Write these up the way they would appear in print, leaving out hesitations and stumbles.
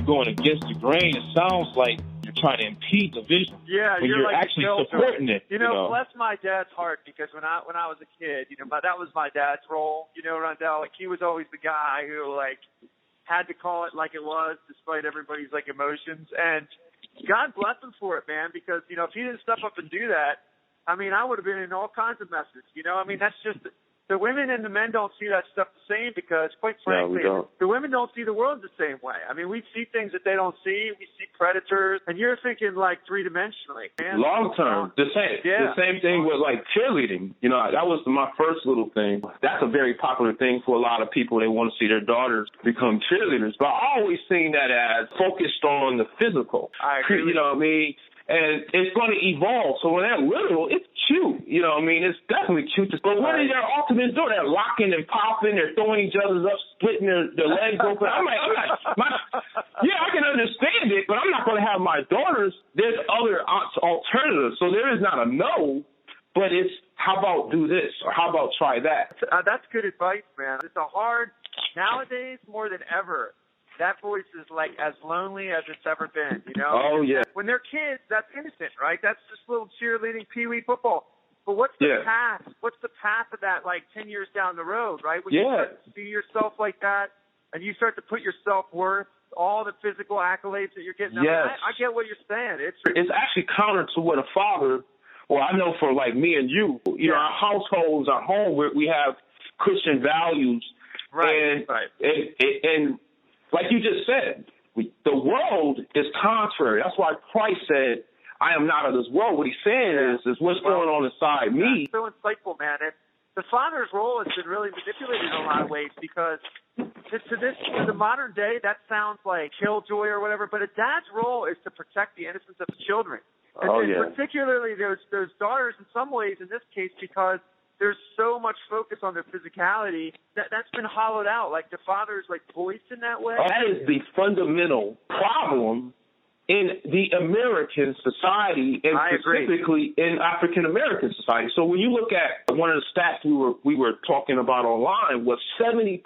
going against the grain, it sounds like you're trying to impede the vision. Yeah, when you're like actually supporting it. You know, bless my dad's heart, because when I was a kid, that was my dad's role. Rondell, like, he was always the guy who like had to call it like it was, despite everybody's like emotions. And God bless him for it, man, because if he didn't step up and do that, I mean, I would have been in all kinds of messes. I mean, that's just. The women and the men don't see that stuff the same because, quite frankly, the women don't see the world the same way. I mean, we see things that they don't see. We see predators, and you're thinking like three-dimensionally. Man. Long term, the same. Yeah. The same thing with like cheerleading. That was my first little thing. That's a very popular thing for a lot of people. They want to see their daughters become cheerleaders. But I always seen that as focused on the physical. I agree. You know what I mean? And it's going to evolve. So when they're little, it's cute. It's definitely cute. But what are their ultimate doing? They're locking and popping. They're throwing each other's up, splitting their legs open. I'm like, I can understand it, but I'm not going to have my daughters. There's other alternatives. So there is not a no, but it's how about do this or how about try that? That's good advice, man. It's nowadays more than ever. That voice is like as lonely as it's ever been, Oh, yeah. When they're kids, that's innocent, right? That's just little cheerleading, peewee football. But what's the path? What's the path of that, like 10 years down the road, right? When you start to see yourself like that, and you start to put your self-worth, all the physical accolades that you're getting. Yes. I get what you're saying. It's actually counter to what a father, well, I know for like me and you, our households, our home, we have Christian values. Right. And like you just said, the world is contrary. That's why Christ said, I am not of this world. What he's saying is what's going on inside me. So insightful, man. And the father's role has been really manipulated in a lot of ways because to the modern day, that sounds like killjoy or whatever, but a dad's role is to protect the innocence of his children. And particularly those daughters in some ways in this case because there's so much focus on their physicality that's been hollowed out. Like the father's like voiced in that way. That is the fundamental problem in the American society, and specifically in African American society. So when you look at one of the stats we were talking about online, was 70%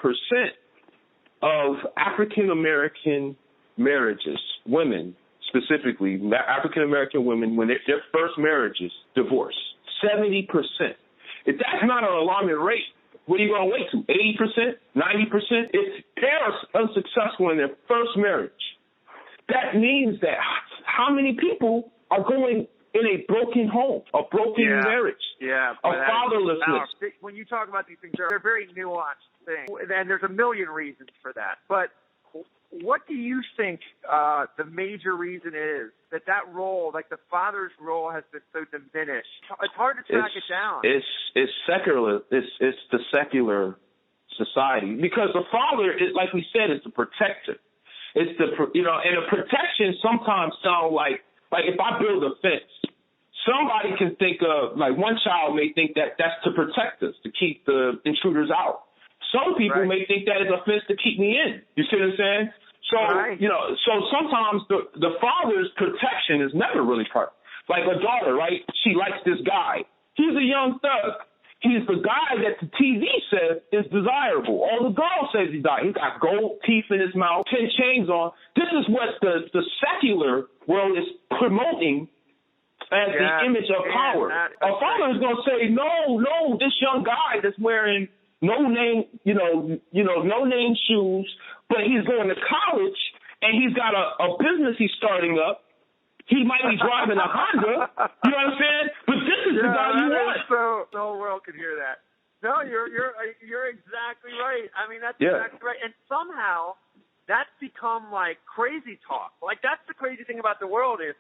of African American marriages, women specifically, African American women, when their first marriages divorce, 70%. If that's not an alarming rate, what are you going to wait to? 80%? 90%? If they're unsuccessful in their first marriage, that means that how many people are going in a broken home, a broken marriage, a fatherlessness? When you talk about these things, they're very nuanced things, and there's a million reasons for that. But what do you think the major reason is that role, like the father's role, has been so diminished? It's hard to track it down. It's secular. It's the secular society because the father, like we said, is the protector. It's and the protection sometimes sound like if I build a fence, somebody can think of, like one child may think that that's to protect us, to keep the intruders out. Some people may think that is a fence to keep me in. You see what I'm saying? So, so sometimes the father's protection is never really part. Like a daughter, right? She likes this guy. He's a young thug. He's the guy that the TV says is desirable. All the girls say he's got gold teeth in his mouth, 10 chains on. This is what the secular world is promoting as the image of power. A father is going to say, no, this young guy that's wearing no name shoes, but he's going to college and he's got a business he's starting up. He might be driving a Honda, you know what I'm saying? But this is the guy you want. So the whole world can hear that. No, you're exactly right. I mean, that's exactly right. And somehow that's become like crazy talk. Like that's the crazy thing about the world is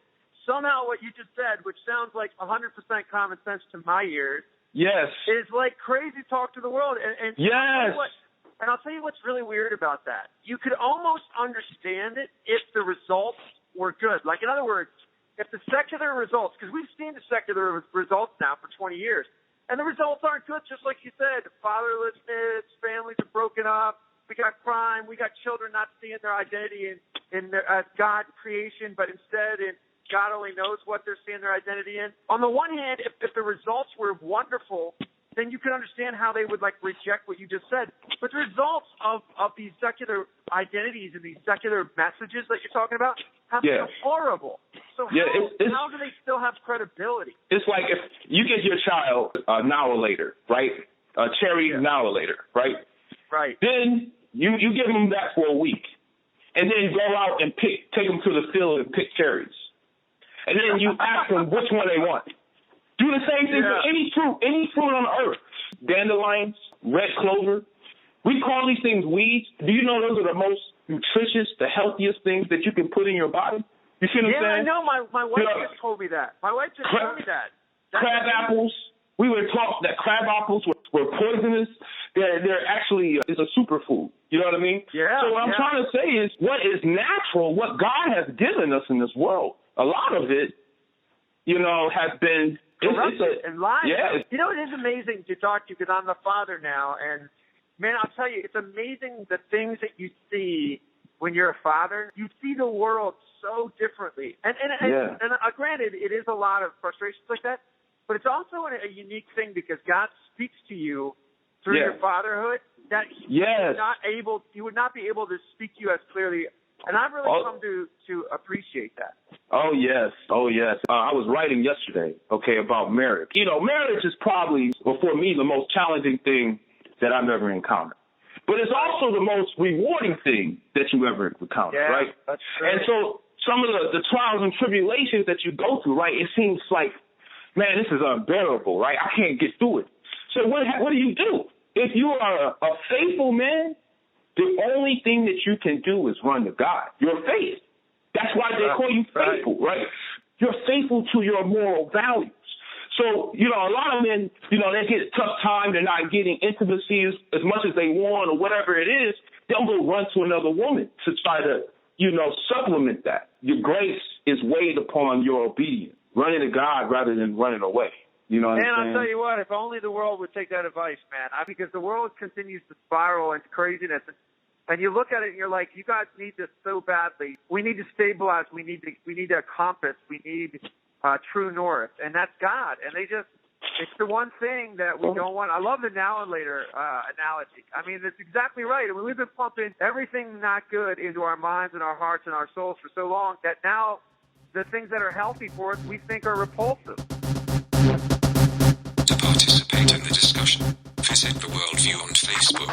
somehow what you just said, which sounds like 100% common sense to my ears, is like crazy talk to the world. And and I'll tell you what's really weird about that. You could almost understand it if the results were good. Like, in other words, if the secular results, because we've seen the secular results now for 20 years, and the results aren't good, just like you said. Fatherlessness, families are broken up, we got crime, we got children not seeing their identity in God creation, but instead in God only knows what they're seeing their identity in. On the one hand, if the results were wonderful, then you can understand how they would like reject what you just said. But the results of these secular identities and these secular messages that you're talking about have been horrible. So how do they still have credibility? It's like if you get your child an hour later, right? A cherry an hour later, right? Right. Then you give them that for a week. And then go out and take them to the field and pick cherries. And then you ask them which one they want. Do the same thing for any fruit on earth. Dandelions, red clover. We call these things weeds. Do you know those are the most nutritious, the healthiest things that you can put in your body? You see what I'm saying? Yeah, I know. My wife just told me that. My wife just told me that. Crab apples. We were taught that crab apples were poisonous. They're actually, it's a superfood. You know what I mean? Yeah. So what I'm trying to say is what is natural, what God has given us in this world, a lot of it, has been corrupted and lied. Yeah. You know, it is amazing to talk to you because I'm a father now. And, man, I'll tell you, it's amazing the things that you see when you're a father. You see the world so differently. And granted, it is a lot of frustrations like that. But it's also a unique thing because God speaks to you through your fatherhood that he would not be able to speak to you as clearly. And I've really come to appreciate that. Oh, yes. I was writing yesterday, about marriage. Marriage is probably, for me, the most challenging thing that I've ever encountered. But it's also the most rewarding thing that you ever encountered, right? That's true. And so some of the trials and tribulations that you go through, right, it seems like, man, this is unbearable, right? I can't get through it. So what do you do? If you are a faithful man, the only thing that you can do is run to God. Your faith. That's why they call you faithful, right? You're faithful to your moral values. So, a lot of men, they get a tough time. They're not getting intimacy as much as they want or whatever it is. They'll go run to another woman to try to, supplement that. Your grace is weighed upon your obedience. Running to God rather than running away. You know what I'm saying? And I'll tell you what, if only the world would take that advice, man. Because the world continues to spiral into craziness. And you look at it and you're like, you guys need this so badly. We need to stabilize. We need a compass. We need true north. And that's God. And it's the one thing that we don't want. I love the now and later analogy. I mean, it's exactly right. I mean, we've been pumping everything not good into our minds and our hearts and our souls for so long that now the things that are healthy for us we think are repulsive. To participate in the discussion, visit the Worldview on Facebook.